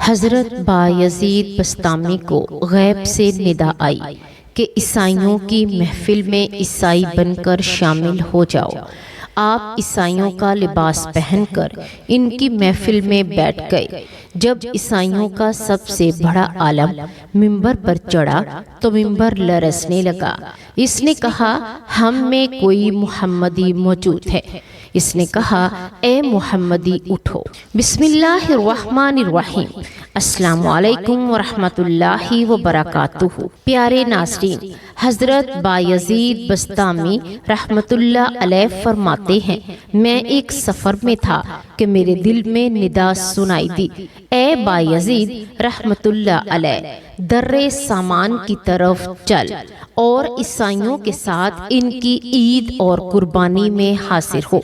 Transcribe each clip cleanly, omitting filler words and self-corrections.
حضرت بایزید بسطامی کو غیب سے ندا آئی کہ عیسائیوں کی محفل میں عیسائی بن کر شامل ہو جاؤ۔ آپ عیسائیوں کا لباس پہن کر ان کی محفل میں بیٹھ گئے۔ جب عیسائیوں کا سب سے بڑا عالم منبر پر چڑھا تو منبر لرزنے لگا۔ اس نے کہا، ہم میں کوئی محمدی موجود ہے؟ اس نے کہا، اے محمدی اٹھو۔ بسم اللہ الرحمن الرحیم۔ السلام علیکم ورحمۃ اللہ وبرکاتہ۔ پیارے ناظرین، حضرت بایزید بسطامی رحمۃ اللہ علیہ فرماتے ہیں، میں ایک سفر میں تھا کہ میرے دل میں ندا سنائی دی، اے بایزید رحمۃ اللہ علیہ، در سامان کی طرف چل اور عیسائیوں کے ساتھ ان کی عید اور قربانی میں حاضر ہو،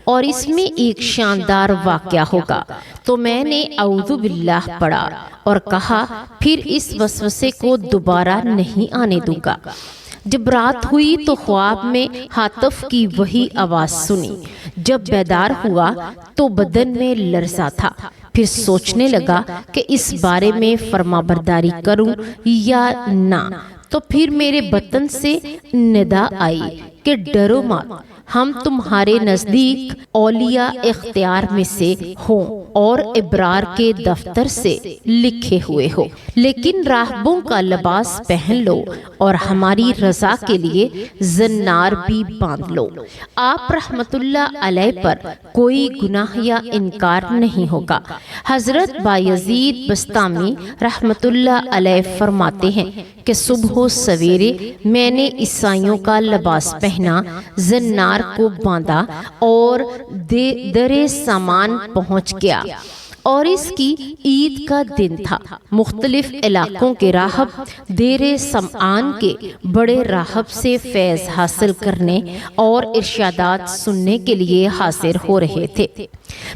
اور اس میں ایک شاندار واقعہ ہوگا۔ تو میں نے اعوذ باللہ پڑھا اور کہا، پھر اس وسوسے کو دوبارہ نہیں آنے دوں گا۔ جب رات ہوئی تو خواب میں ہاتف کی وہی آواز سنی۔ جب بیدار ہوا تو بدن میں لرزا تھا۔ پھر سوچنے لگا کہ اس بارے میں فرما برداری کروں یا نہ۔ تو پھر میرے بطن سے ندا آئی کہ ڈرو مت، ہم تمہارے نزدیک اولیاء اختیار میں سے ہوں اور ابرار کے دفتر سے لکھے ہوئے ہو، لیکن راہبوں کا لباس پہن لو اور ہماری رضا کے لیے زنار بھی باندھ لو۔ آپ رحمت اللہ علیہ پر کوئی گناہ یا انکار نہیں ہوگا۔ حضرت بایزید بسطامی رحمت اللہ علیہ فرماتے ہیں کہ صبح و سویرے میں نے عیسائیوں کا لباس پہنا، زنار کو باندھا اور در سامان پہنچ گیا، اور اس کی عید کا دن تھا۔ مختلف علاقوں کے راہب دیر سمعان کے بڑے راہب سے فیض حاصل کرنے اور ارشادات سننے کے لیے حاضر ہو رہے تھے۔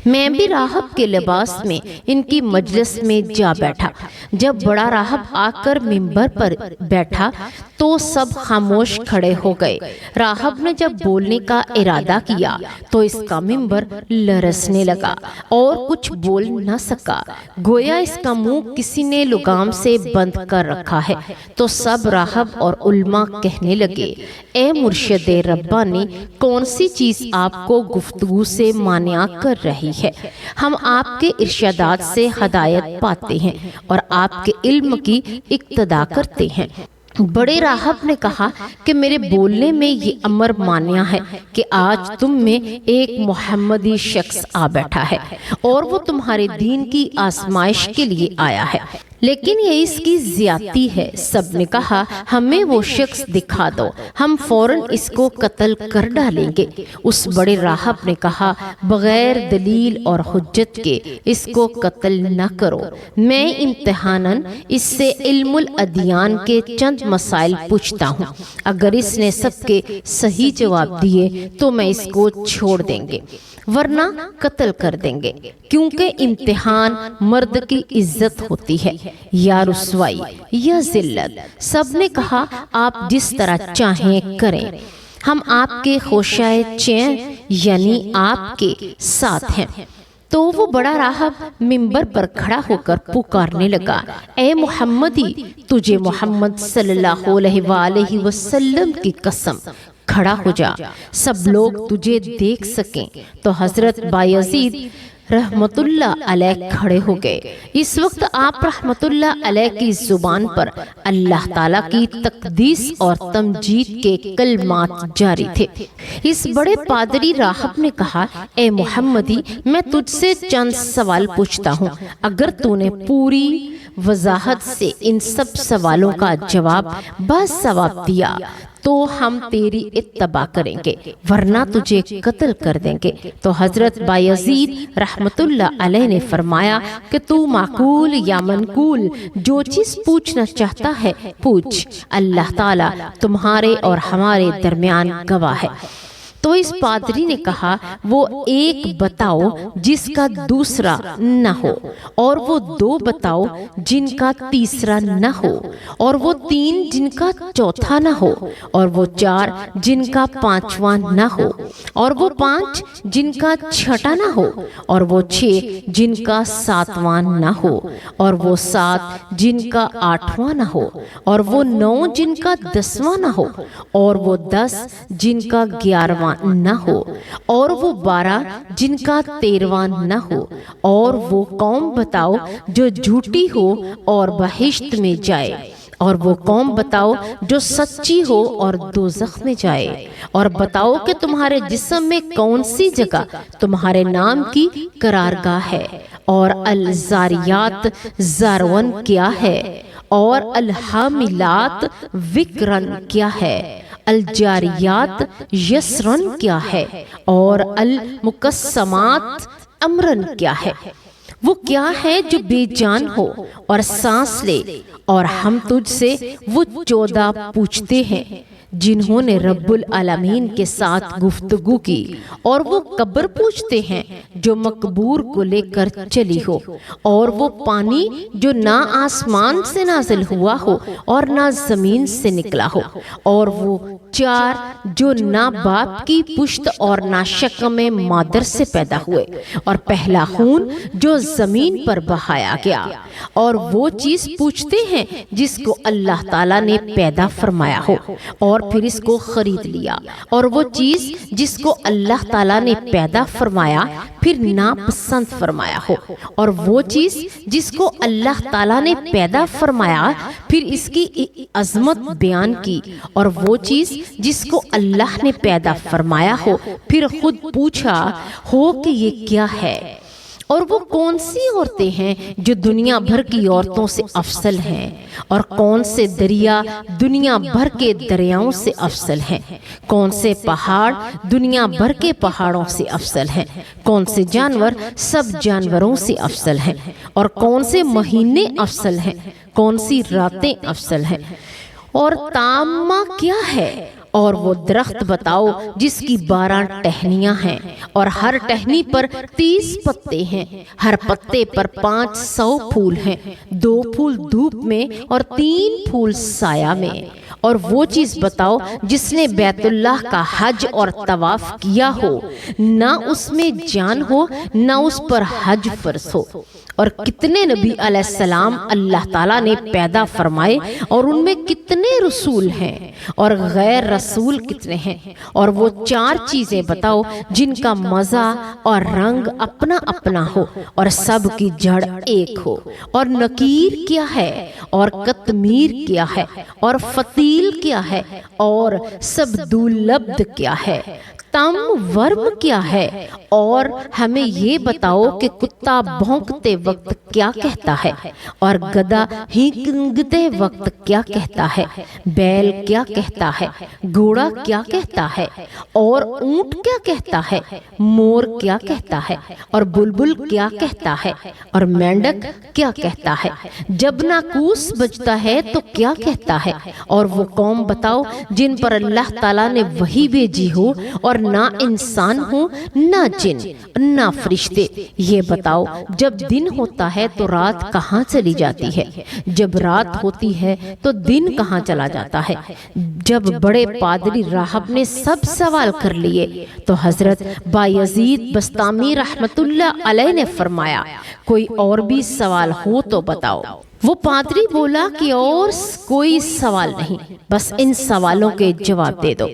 میں بھی راہب کے لباس میں ان کی مجلس میں جا بیٹھا۔ جب بڑا راہب آ کر منبر پر بیٹھا تو سب خاموش کھڑے ہو گئے۔ راہب نے جب بولنے کا ارادہ کیا تو اس کا منبر لرزنے لگا اور کچھ بول نہ سکا، گویا اس کا منہ کسی نے لگام سے بند کر رکھا ہے۔ تو سب راہب اور علماء کہنے لگے، اے مرشد ربانی، کون سی چیز آپ کو گفتگو سے مانع کر رہی ہے؟ ہم آپ کے ارشادات سے ہدایت پاتے ہیں اور آپ کے علم کی اقتدا کرتے ہیں۔ بڑے راہب نے کہا کہ میرے بولنے میں یہ امر مانع ہے کہ آج تم میں ایک محمدی شخص آ بیٹھا ہے اور وہ تمہارے دین کی آزمائش کے لیے آیا ہے، لیکن یہ اس کی زیادتی ہے۔ سب نے کہا، ہمیں وہ شخص دکھا دو، ہم فوراً اس کو قتل کر ڈالیں گے۔ اس بڑے راہب نے کہا، بغیر دلیل اور حجت کے اس کو قتل نہ کرو، میں امتحاناً اس سے علم الادیان کے چند مسائل پوچھتا ہوں، اگر اس نے سب کے صحیح جواب دیے تو میں اس کو چھوڑ دیں گے، ورنہ قتل کر دیں گے، کیونکہ امتحان مرد کی عزت ہوتی ہے یا رسوائی یا ذلت۔ سب نے کہا، آپ جس طرح چاہیں کریں، ہم آپ کے خوشائے چین یعنی آپ کے ساتھ ہیں۔ تو وہ بڑا راہب منبر پر کھڑا ہو کر پکارنے لگا، اے محمدی، تجھے محمد صلی اللہ علیہ وآلہ وسلم کی قسم، کھڑا ہو جا، سب لوگ تجھے دیکھ سکیں۔ تو حضرت بایزید رحمت اللہ علیہ کھڑے ہو گئے۔ اس وقت آپ رحمت اللہ علیہ کی زبان پر اللہ تعالیٰ کی تقدیس اور تمجید کے کلمات جاری تھے۔ اس بڑے پادری راہب نے کہا، اے محمدی، میں تجھ سے چند سوال پوچھتا ہوں، اگر تو نے پوری وضاحت سے ان سب سوالوں کا جواب باثواب دیا تو ہم تیری اتباع کریں گے، ورنہ تجھے قتل کر دیں گے۔ تو حضرت بایزید رحمت اللہ علیہ نے فرمایا کہ تو معقول یا منقول جو چیز پوچھنا چاہتا ہے پوچھ، اللہ تعالیٰ تمہارے اور ہمارے درمیان گواہ ہے۔ تو اس پادری نے کہا وہ ایک بتاؤ جس کا دوسرا نہ ہو، اور وہ دو بتاؤ جن کا تیسرا نہ ہو، اور وہ تین جن کا چوتھا نہ ہو، اور وہ چار جن کا پانچواں نہ ہو، اور وہ پانچ جن کا چھٹا نہ ہو، اور وہ چھ جن کا ساتواں نہ ہو، اور وہ سات جن کا آٹھواں نہ ہو، اور وہ نو جن کا دسواں نہ ہو، اور وہ 10 جن کا 11واں نہ ہو، اور وہ 12 جن کا 13واں نہ ہو، اور وہ قوم بتاؤ جو جھوٹی ہو اور بہشت میں جائے، اور وہ قوم بتاؤ جو سچی ہو اور دوزخ میں جائے، اور بتاؤ کہ تمہارے جسم میں کون سی جگہ تمہارے نام کی قرارگاہ ہے، اور الزاریات زارون کیا ہے، اور الحاملات وکرن کیا ہے، الجاریات یسرن کیا ہے، اور المقسمات امرن کیا ہے۔ وہ کیا ہے جو بے جان ہو اور سانس لے، اور ہم تجھ سے وہ 14 پوچھتے ہیں جنہوں نے رب العالمین کے ساتھ گفتگو کی، اور وہ قبر پوچھتے ہیں جو مقبور کو لے کر چلی ہو، اور وہ پانی جو نہ آسمان سے نازل ہوا ہو اور نہ زمین سے نکلا ہو، اور وہ چار جو نہ باپ کی پشت اور نہ شکم مادر سے پیدا ہوئے، اور پہلا خون جو زمین پر بہایا گیا، اور وہ چیز پوچھتے ہیں جس کو اللہ تعالیٰ نے پیدا فرمایا ہو اور پھر اس کو خرید لیا، اور وہ چیز جس کو اللہ تعالیٰ نے پیدا فرمایا پھر ناپسند فرمایا ہو، اور وہ چیز جس کو اللہ تعالیٰ نے پیدا فرمایا پھر اس کی عظمت بیان کی، اور وہ چیز جس کو اللہ نے پیدا فرمایا ہو پھر خود پوچھا ہو کہ یہ کیا ہے، اور وہ کون سی عورتیں ہیں جو دنیا بھر کی عورتوں سے افضل ہیں، اور کون سے دریا دنیا بھر کے دریاؤں سے افضل ہیں، کون سے پہاڑ دنیا بھر کے پہاڑوں سے افضل ہیں، کون سے جانور سب جانوروں سے افضل ہیں، اور کون سے مہینے افضل ہیں، کون سی راتیں افضل ہیں، اور تامہ کیا ہے، اور وہ درخت بتاؤ جس کی 12 ٹہنیاں ہیں، اور ہر ٹہنی پر 30 پتے ہیں، ہر پتے پر 500 پھول ہیں، 2 پھول دھوپ میں اور 3 پھول سایہ میں، اور وہ چیز بتاؤ جس نے بیت اللہ کا حج اور طواف کیا ہو، نہ اس میں جان ہو نہ اس پر حج فرض ہو، اور کتنے نبی علیہ السلام اللہ تعالیٰ نے پیدا فرمائے، اور ان میں کتنے رسول ہیں اور غیر رسول کتنے ہیں، اور وہ 4 چیزیں بتاؤ جن کا مزہ اور رنگ اپنا اپنا ہو اور سب کی جڑ ایک ہو، اور نکیر کیا ہے، اور قطمیر کیا ہے، اور فتیل کیا ہے، اور سبدولبد کیا ہے، تم ورم کیا ہے، اور ہمیں یہ بتاؤ کہ کتا بھونکتے وقت کیا کہتا ہے، اور گدھا ہینکتے وقت کیا کہتا ہے، بیل کیا کہتا ہے، گھوڑا کیا کہتا ہے، اور اونٹ کیا کہتا ہے، مور کیا کہتا ہے، اور بلبل کیا کہتا ہے، اور مینڈک کیا کہتا ہے، جب ناقوس بجتا ہے تو کیا کہتا ہے، اور وہ قوم بتاؤ جن پر اللہ تعالیٰ نے وحی بھیجی ہو، اور نہ انسان ہو نہ جن نہ فرشتے، یہ بتاؤ جب دن ہوتا ہے تو رات کہاں چلی جاتی ہے، جب رات ہوتی ہے تو دن کہاں چلا جاتا ہے۔ جب بڑے پادری راہب نے سب سوال کر لیے تو حضرت بایزید بسطامی رحمت اللہ علیہ نے فرمایا کوئی اور بھی سوال ہو تو بتاؤ۔ وہ پادری بولا کہ اور کوئی سوال نہیں، بس ان سوالوں کے جواب دے دو۔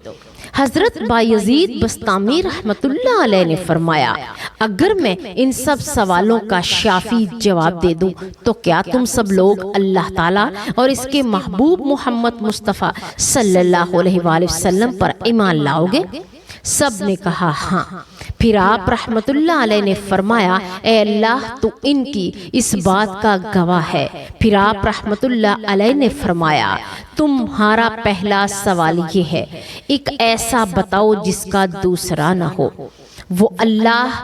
حضرت بایزید بسطامی رحمت اللہ علیہ نے فرمایا اگر میں ان سب سوالوں کا شافی جواب دے دوں تو کیا تم سب لوگ اللہ تعالیٰ اور اس کے محبوب محمد مصطفیٰ صلی اللہ علیہ وآلہ وسلم پر ایمان لاؤ گے؟ سب نے کہا ہاں۔ پھر آپ رحمت اللہ علیہ نے فرمایا اے اللہ تو ان کی اس بات کا گواہ ہے۔ پھر آپ رحمت اللہ علیہ نے فرمایا تمہارا پہلا سوال یہ ہے ایک ایسا بتاؤ جس کا دوسرا نہ ہو۔ وہ اللہ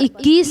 21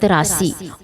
83।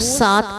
7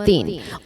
3।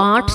8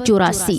84।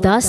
10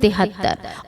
73।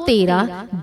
13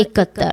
71।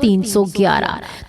311।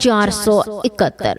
471।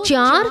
4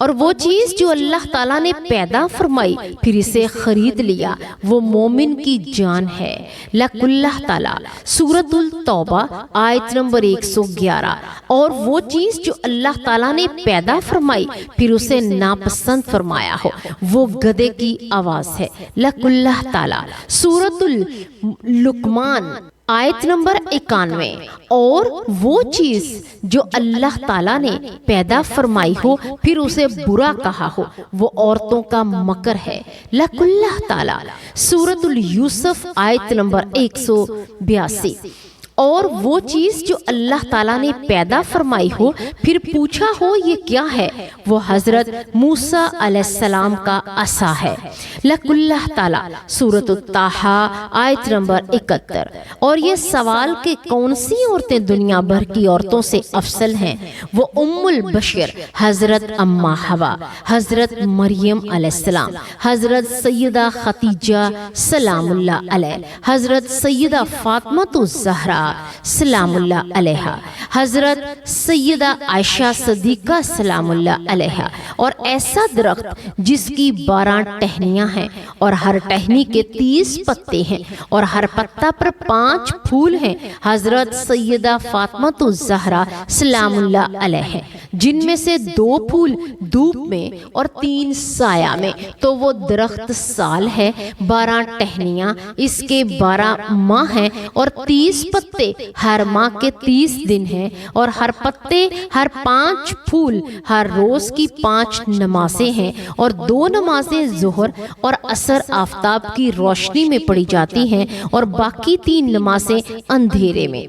اور وہ چیز جو اللہ تعالیٰ نے پیدا فرمائی پھر اسے خرید لیا وہ مومن کی جان ہے۔ لک اللہ تعالیٰ سورۃ التوبہ آیت نمبر 111۔ اور وہ چیز جو اللہ تعالیٰ نے پیدا فرمائی پھر اسے ناپسند فرمایا ہو وہ گدھے کی آواز ہے۔ لک اللہ تعالیٰ سورۃ اللقمان آیت نمبر 91۔ اور وہ چیز جو اللہ تعالیٰ نے پیدا فرمائی ہو پھر اسے برا کہا ہو وہ عورتوں کا مکر ہے۔ لک اللہ تعالیٰ سورۃ یوسف آیت نمبر 182۔ اور وہ چیز جو اللہ تعالیٰ نے پیدا فرمائی ہو پھر پوچھا ہو یہ کیا ہے وہ حضرت موسیٰ علیہ السلام کا عصا ہے۔ لک اللہ تعالیٰ سورۃ الطٰہٰ آیت نمبر 71۔ اور یہ سوال کہ کون سی عورتیں دنیا بھر کی عورتوں سے افضل ہیں وہ ام البشر حضرت اماں حوا، حضرت مریم علیہ السلام، حضرت سیدہ خدیجہ سلام اللہ علیہ، حضرت سیدہ فاطمہ الزہرا سلام اللہ علیہ، حضرت سیدہ عائشہ صدیقہ سلام اللہ علیہ۔ اور ایسا درخت جس کی 12 ٹہنیاں ہیں اور ہر ٹہنی کے 30 پتے ہیں اور ہر پتا پر 5 پھول ہیں، حضرت سیدہ فاطمہ الزہرا سلام اللہ علیہ، جن میں سے 2 پھول دھوپ میں اور 3 سایہ میں، تو وہ درخت سال ہے۔ 12 ٹہنیاں اس کے 12 ماہ ہیں اور 30 پتے ہر ماہ کے 30 دن ہیں اور ہر پتے ہر 5 پھول ہر روز کی 5 نمازیں ہیں اور 2 نمازیں ظہر اور عصر آفتاب کی روشنی میں پڑھی جاتی ہیں اور باقی 3 نمازیں اندھیرے میں۔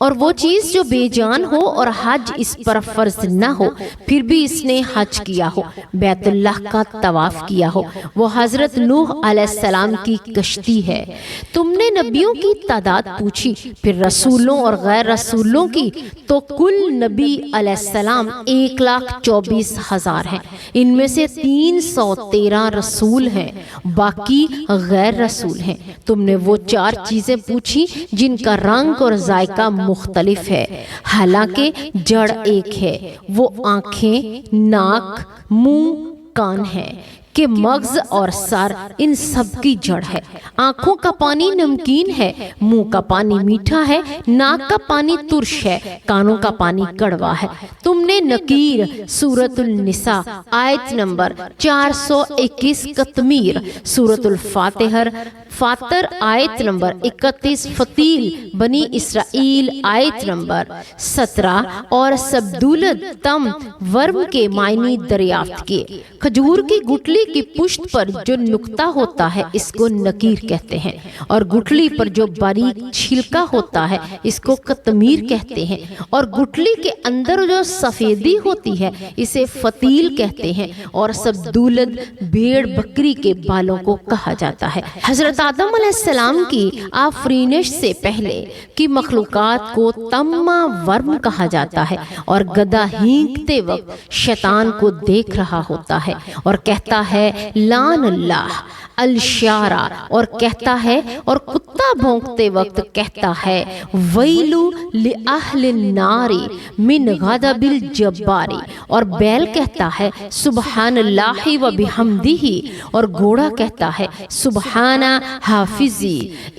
اور وہ چیز جو بے جان ہو اور حج اس پر فرض نہ ہو پھر بھی اس نے حج کیا ہو، بیت اللہ کا طواف کیا ہو، وہ حضرت نوح علیہ السلام کی کشتی ہے۔ تم نے نبیوں کی تعداد پوچھی پھر رسولوں اور غیر رسولوں کی، تو کل نبی علیہ السلام 1,24,000 ہیں، ان میں سے 313 رسول ہیں، باقی غیر رسول ہیں۔ تم نے وہ 4 چیزیں پوچھی جن کا رنگ اور ذائقہ مختلف ہے، حالانکہ جڑ ایک ہے، وہ آنکھیں، ناک، منہ، کان ہے کہ مغز اور سر ان سب کی جڑ ہے۔ آنکھوں کا پانی نمکین ہے، منہ کا پانی میٹھا ہے، ناک کا پانی ترش ہے، کانوں کا پانی کڑوا ہے۔ تم نے نکیر سورۃ النساء آیت نمبر 421، قطمیر سورۃ الفاتحہ، فاتر آیت نمبر 31، فتیل بنی اسرائیل آیت نمبر 17 اور سبدولد تم ورم کے معنی دریافت کیے۔ کھجور کی گٹلی کی پشت پر جو نقطہ ہوتا ہے اس کو نکیر کہتے ہیں، اور گٹلی پر جو باریک چھلکا ہوتا ہے اس کو قطمیر کہتے ہیں، اور گٹلی کے اندر جو سفیدی ہوتی ہے اسے فتیل کہتے ہیں، اور سبدولد بھیڑ بکری کے بالوں کو کہا جاتا ہے۔ حضرت آدم علیہ السلام کی آفرینش سے پہلے کی مخلوقات کو تما ورم کہا جاتا ہے، اور گدھا ہینکتے وقت شیطان کو دیکھ رہا ہوتا ہے اور کہتا ہے لعن اللہ الشارع، اور کہتا ہے، اور کتا بھونکتے وقت کہتا ہے ویلو لأہل النار من غضب الجبار، اور بیل کہتا ہے سبحان اللہ و بحمدہ، اور گھوڑا کہتا ہے سبحان حافظی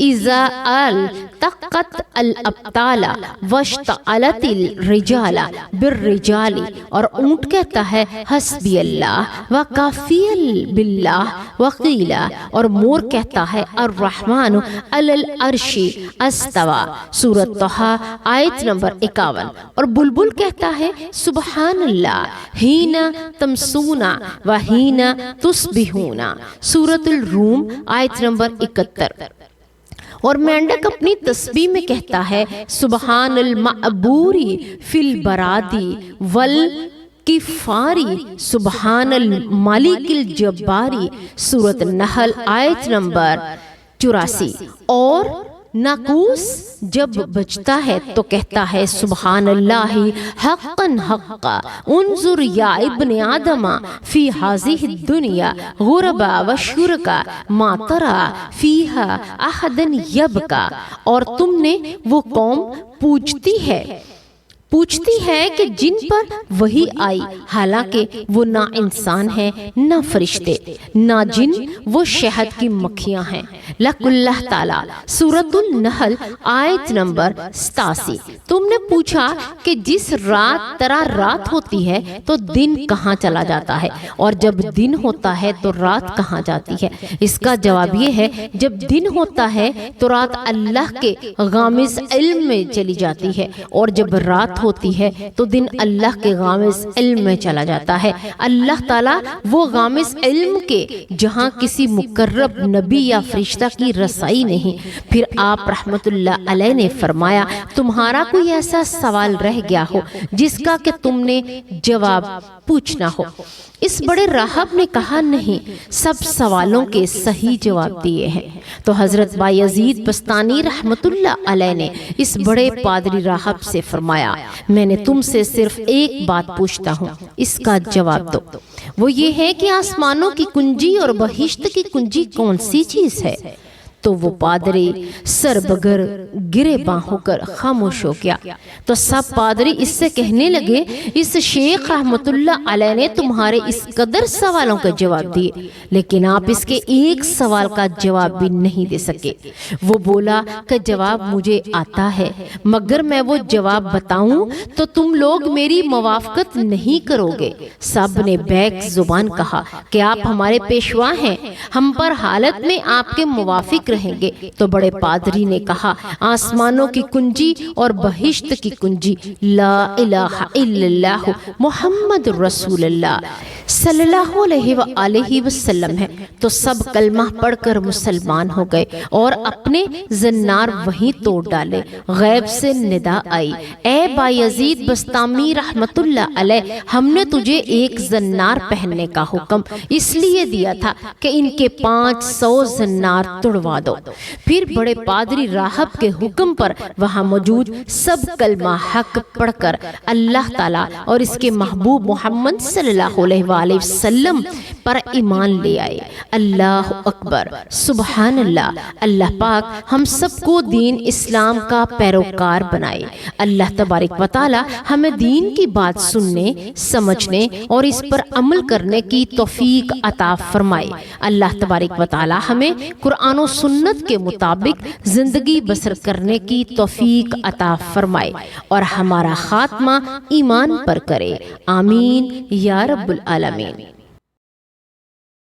اذا التقت الابطال واشتعلت الرجال بالرجال، اور اونٹ کہتا ہے حسبی اللہ وکافی باللہ وقیل، اور مور کہتا ہے الرحمن علی العرش استوى سورۃ طٰہٰ آیت نمبر 51، اور بلبل کہتا ہے سبحان اللہ حین تمسون و حین تصبحون سورۃ الروم آیت نمبر 71، اور مینڈک اپنی تسبیح میں کہتا ہے سبحان المعبوری فی البرادی والکفاری سبحان الملک الجباری سورۃ النحل آیت نمبر 84، اور ناقوس جب بجتا ہے تو کہتا ہے سبحان اللہ حقا حقا انظر یا ابن آدم فی ہذہ الدنیا غربا و شرکا ما ترى فیہا احدا یبکا، اور تم نے وہ قوم پوجتی ہے پوچھتی ہے کہ جن پر وحی آئی، حالانکہ وہ نہ انسان ہیں نہ فرشتے نہ جن، وہ شہد کی مکھیاں ہیں۔ لک اللہ تعالی، سورۃ النحل آیت نمبر 87۔ تم نے پوچھا کہ جس رات طرح رات ہوتی ہے تو دن کہاں چلا جاتا ہے، اور جب دن ہوتا ہے تو رات کہاں جاتی ہے؟ اس کا جواب یہ ہے، جب دن ہوتا ہے تو رات اللہ کے غامض علم میں چلی جاتی ہے، اور جب رات ہوتی ہے تو دن اللہ کے غامض علم میں چلا جاتا ہے۔ اللہ تعالیٰ وہ غامض علم کے جہاں کسی مقرب نبی یا فرشتہ کی رسائی نہیں۔ پھر آپ رحمت اللہ علیہ نے فرمایا، تمہارا کوئی ایسا سوال رہ گیا ہو جس کا کہ تم نے جواب پوچھنا ہو؟ اس بڑے راہب نے کہا، نہیں، سب سوالوں کے صحیح جواب دیے ہیں۔ تو حضرت بایزید بستانی رحمت اللہ علیہ نے اس بڑے پادری راہب سے فرمایا، میں نے تم سے صرف ایک بات پوچھتا ہوں، اس کا جواب دو۔ وہ یہ ہے کہ آسمانوں کی کنجی اور بہشت کی کنجی کون سی چیز ہے؟ تو وہ پادری سر بگر گرے باں ہو کر خاموش ہو گیا۔ تو سب پادری اس سے کہنے لگے، اس شیخ رحمت اللہ علیہ نے تمہارے اس قدر سوالوں کا جواب دیے، لیکن آپ اس کے ایک سوال کا جواب بھی نہیں دے سکے۔ وہ بولا کہ جواب مجھے آتا ہے، مگر میں وہ جواب بتاؤں تو تم لوگ میری موافقت نہیں کرو گے۔ سب نے بیک زبان کہا کہ آپ ہمارے پیشوا ہیں، ہم پر حالت میں آپ کے موافق رہیں گے۔ تو بڑے پادری نے کہا، آسمانوں کی کنجی اور بہشت کی کنجی لا الہ الا اللہ محمد رسول اللہ صلی اللہ علیہ وآلہ وسلم ہے۔ تو سب کلمہ پڑھ کر مسلمان ہو گئے اور اپنے زنار وہیں توڑ ڈالے۔ غیب سے ندا آئی، اے بایزید بستامی رحمت اللہ علیہ، ہم نے تجھے ایک زنار پہننے کا حکم اس لیے دیا تھا کہ ان کے 500 زنار توڑوا دو۔ پھر بڑے پادری راہب کے حکم پر وہاں موجود سب کلمہ حق پڑھ کر اللہ تعالیٰ اور اس کے محبوب محمد صلی اللہ علیہ وآلہ وسلم پر ایمان لے آئے۔ اللہ اکبر، سبحان اللہ۔ اللہ پاک ہم سب کو دین اسلام کا پیروکار بنائے۔ اللہ تبارک و تعالی ہمیں دین کی بات سننے، سمجھنے اور اس پر عمل کرنے کی توفیق عطا فرمائے۔ اللہ تبارک و تعالی ہمیں قرآن و سنت کے مطابق زندگی بسر کرنے کی توفیق عطا فرمائے اور ہمارا خاتمہ ایمان پر کرے۔ آمین یا رب العالمین۔